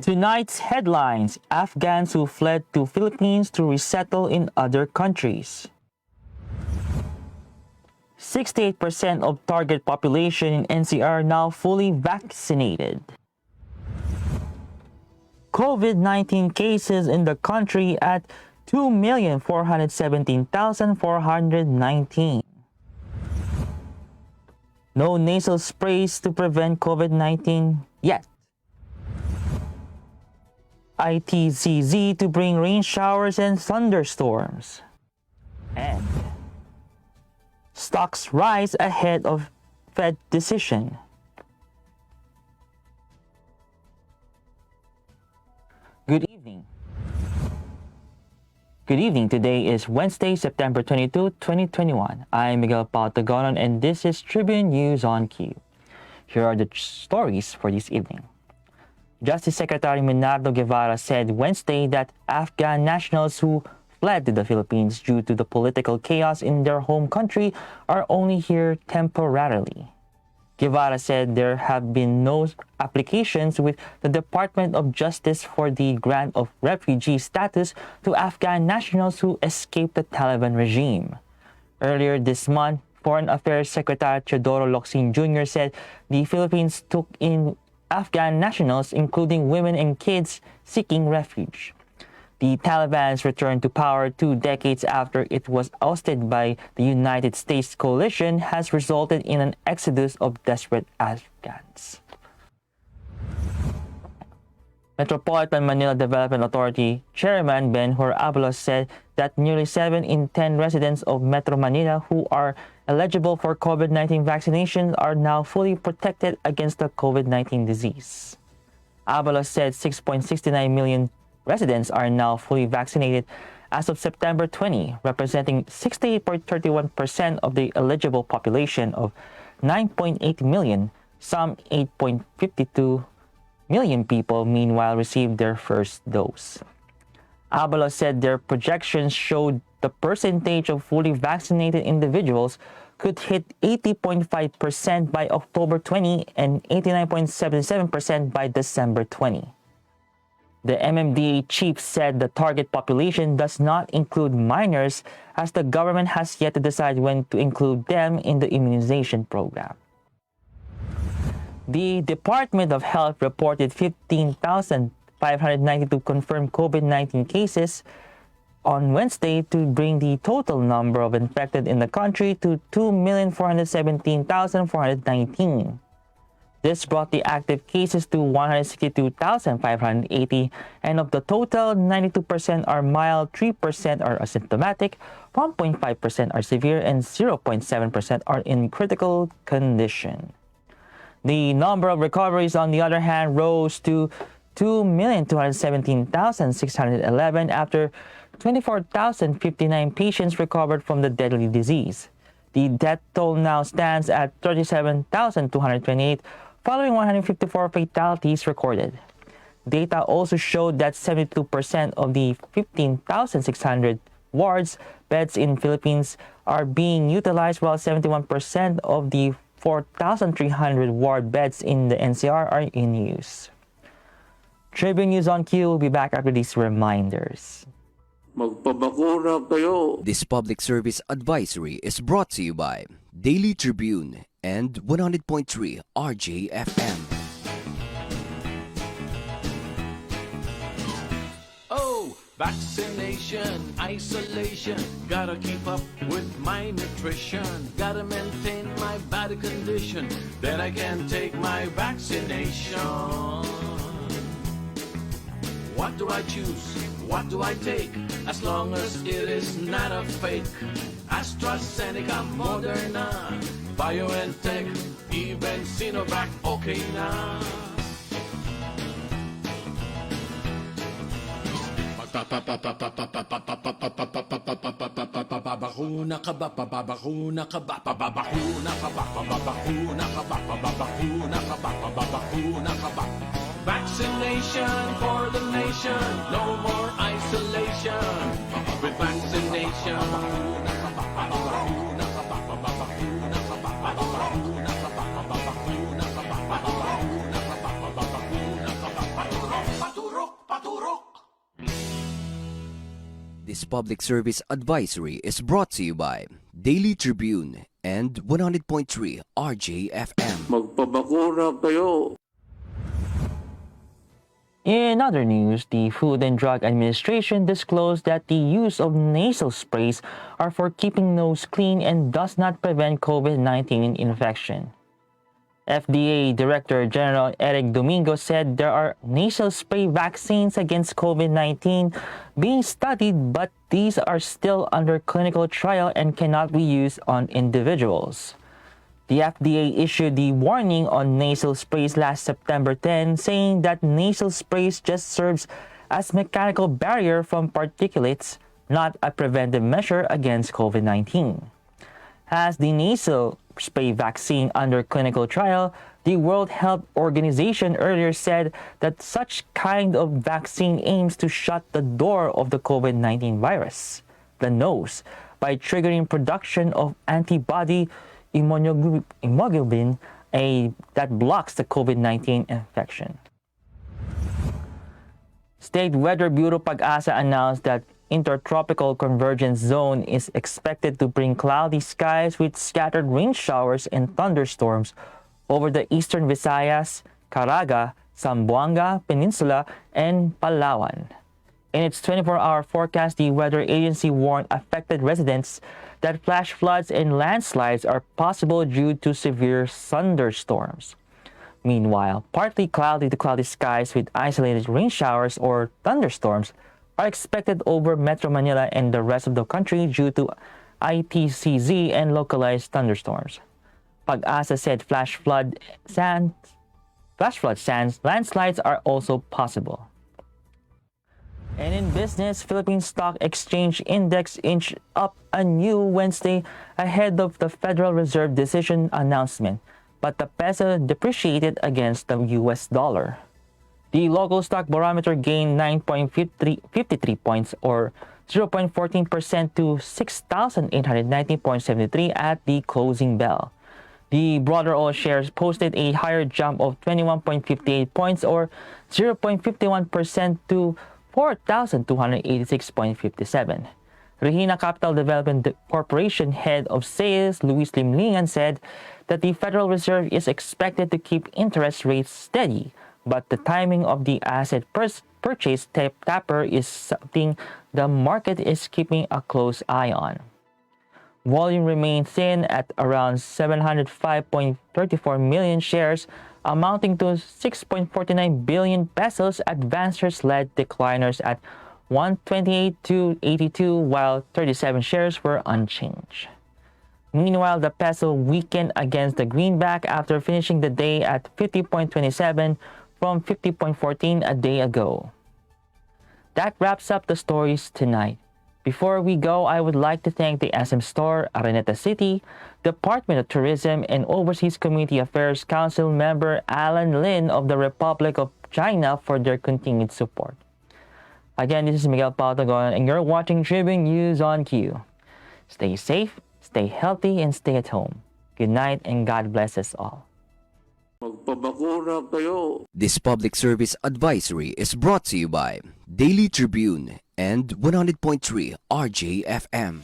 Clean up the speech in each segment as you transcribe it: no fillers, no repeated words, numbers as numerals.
Tonight's headlines: Afghans who fled to Philippines to resettle in other countries. 68% of target population in NCR now fully vaccinated. COVID-19 cases in the country at 2,417,419. No nasal sprays to prevent COVID-19 yet. ITCZ to bring rain showers and thunderstorms. And stocks rise ahead of Fed decision. Good evening. Good evening. Today is Wednesday, September 22, 2021. I'm Miguel Patagonon and this is Tribune News on Cue. Here are the stories for this evening. Justice Secretary Menardo Guevara said Wednesday that Afghan nationals who fled to the Philippines due to the political chaos in their home country are only here temporarily. Guevara said there have been no applications with the Department of Justice for the grant of refugee status to Afghan nationals who escaped the Taliban regime. Earlier this month, Foreign Affairs Secretary Teodoro Locsin Jr. said the Philippines took in Afghan nationals, including women and kids seeking refuge. The Taliban's return to power 2 decades after it was ousted by the United States coalition has resulted in an exodus of desperate Afghans. Metropolitan Manila Development Authority Chairman Ben-Hur Abalos said that nearly 7 in 10 residents of Metro Manila who are eligible for COVID-19 vaccinations are now fully protected against the COVID-19 disease. Abalos said 6.69 million residents are now fully vaccinated as of September 20, representing 68.31% of the eligible population of 9.8 million. Some 8.52 million people, meanwhile, received their first dose. Abalos said their projections showed the percentage of fully vaccinated individuals could hit 80.5% by October 20 and 89.77% by December 20. The MMDA chief said the target population does not include minors as the government has yet to decide when to include them in the immunization program. The Department of Health reported 15,592 confirmed COVID-19 cases on Wednesday to bring the total number of infected in the country to 2,417,419. This brought the active cases to 162,580, and of the total, 92% are mild, 3% are asymptomatic, 1.5% are severe, and 0.7% are in critical condition. The number of recoveries, on the other hand, rose to 2,217,611 after 24,059 patients recovered from the deadly disease. The death toll now stands at 37,228, following 154 fatalities recorded. Data also showed that 72% of the 15,600 wards beds in Philippines are being utilized, while 71% of the 4,300 ward beds in the NCR are in use. Tribune News on Cue will be back after these reminders. Magpabakuna kayo. This public service advisory is brought to you by Daily Tribune and 100.3 RJFM. Oh, vaccination, isolation. Gotta keep up with my nutrition. Gotta maintain my body condition. Then I can take my vaccination. What do I choose? What do I take? As long as it is not a fake. AstraZeneca, Moderna, BioNTech, even Sinovac, okay na. Babakuna ka ba? Babakuna ka ba? Babakuna ka ba? Babakuna ka ba? Babakuna ka ba? Babakuna ka ba? Vaccination for the nation, no more isolation. With vaccination. This public service advisory is brought to you by Daily Tribune and 100.3 RJFM. Magpabakuna kayo. In other news, the Food and Drug Administration disclosed that the use of nasal sprays are for keeping nose clean and does not prevent COVID-19 infection. FDA Director General Eric Domingo said there are nasal spray vaccines against COVID-19 being studied, but these are still under clinical trial and cannot be used on individuals. The FDA issued the warning on nasal sprays last September 10, saying that nasal sprays just serves as mechanical barrier from particulates, not a preventive measure against COVID-19. As the nasal spray vaccine under clinical trial, the World Health Organization earlier said that such kind of vaccine aims to shut the door of the COVID-19 virus, the nose, by triggering production of antibody immunoglobulin that blocks the COVID-19 infection. State Weather Bureau Pag-asa announced that intertropical convergence zone is expected to bring cloudy skies with scattered rain showers and thunderstorms over the eastern Visayas, Caraga, Zamboanga Peninsula, and Palawan. In its 24-hour forecast, the weather agency warned affected residents that flash floods and landslides are possible due to severe thunderstorms. Meanwhile, partly cloudy to cloudy skies with isolated rain showers or thunderstorms are expected over Metro Manila and the rest of the country due to ITCZ and localized thunderstorms. Pag-asa said flash flood sands landslides are also possible. And in business, Philippine Stock Exchange Index inched up anew Wednesday ahead of the Federal Reserve decision announcement, but the peso depreciated against the US dollar. The local stock barometer gained 9.53 points or 0.14% to 6,890.73 at the closing bell. The broader all shares posted a higher jump of 21.58 points or 0.51% to 4,286.57. Regina Capital Development Corporation Head of Sales Luis Limlingan said that the Federal Reserve is expected to keep interest rates steady, but the timing of the asset purchase taper is something the market is keeping a close eye on. Volume remained thin at around 705.34 million shares, amounting to 6.49 billion pesos. Advancers led decliners at 128 to 82, while 37 shares were unchanged. Meanwhile, the peso weakened against the greenback after finishing the day at 50.27 from 50.14 a day ago. That wraps up the stories tonight. Before we go, I would like to thank the SM Store, Araneta City, Department of Tourism and Overseas Community Affairs Council member Alan Lin of the Republic of China for their continued support. Again, this is Miguel Patagon and you're watching Tribune News on Q. Stay safe, stay healthy, and stay at home. Good night and God bless us all. Magpabakuna kayo. This public service advisory is brought to you by Daily Tribune and 100.3 RJFM.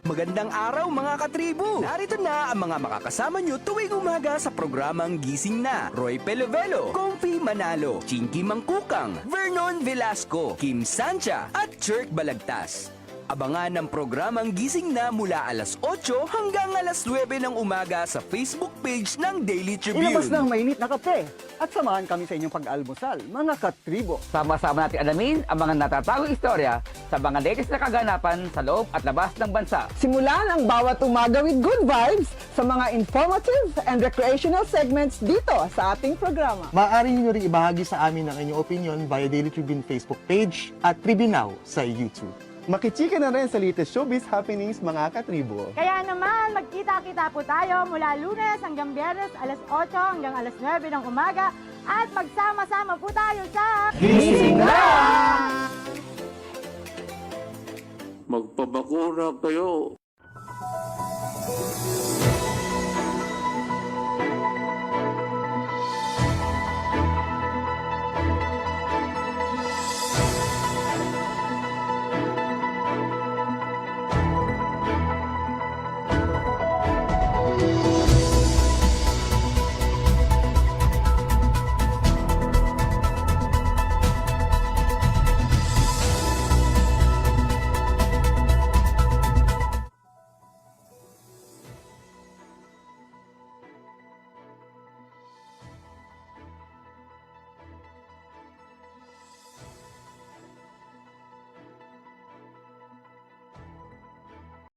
Magandang araw mga katribo! Narito na ang mga makakasama nyo tuwing umaga sa programang Gising Na. Roy Pelovelo, Comfy Manalo, Chinky Mangkukang, Vernon Velasco, Kim Sancha at Jerk Balagtas. Abangan ang programang Gising Na mula alas 8 hanggang alas 9 ng umaga sa Facebook page ng Daily Tribune. Ilabas na ang mainit na kape at samahan kami sa inyong pag-almusal, mga katribo. Sama-sama natin alamin ang mga natatagong istorya sa mga latest na kaganapan sa loob at labas ng bansa. Simulan ang bawat umaga with good vibes sa mga informative and recreational segments dito sa ating programa. Maaari nyo rin ibahagi sa amin ang inyong opinion via Daily Tribune Facebook page at Tribune Now sa YouTube. Makichika na rin sa latest showbiz happenings mga katribo. Kaya naman, magkita-kita po tayo mula Lunes hanggang Biyernes alas 8 hanggang alas 9 ng umaga at magsama-sama po tayo sa Gising Na! Magpabakuna kayo.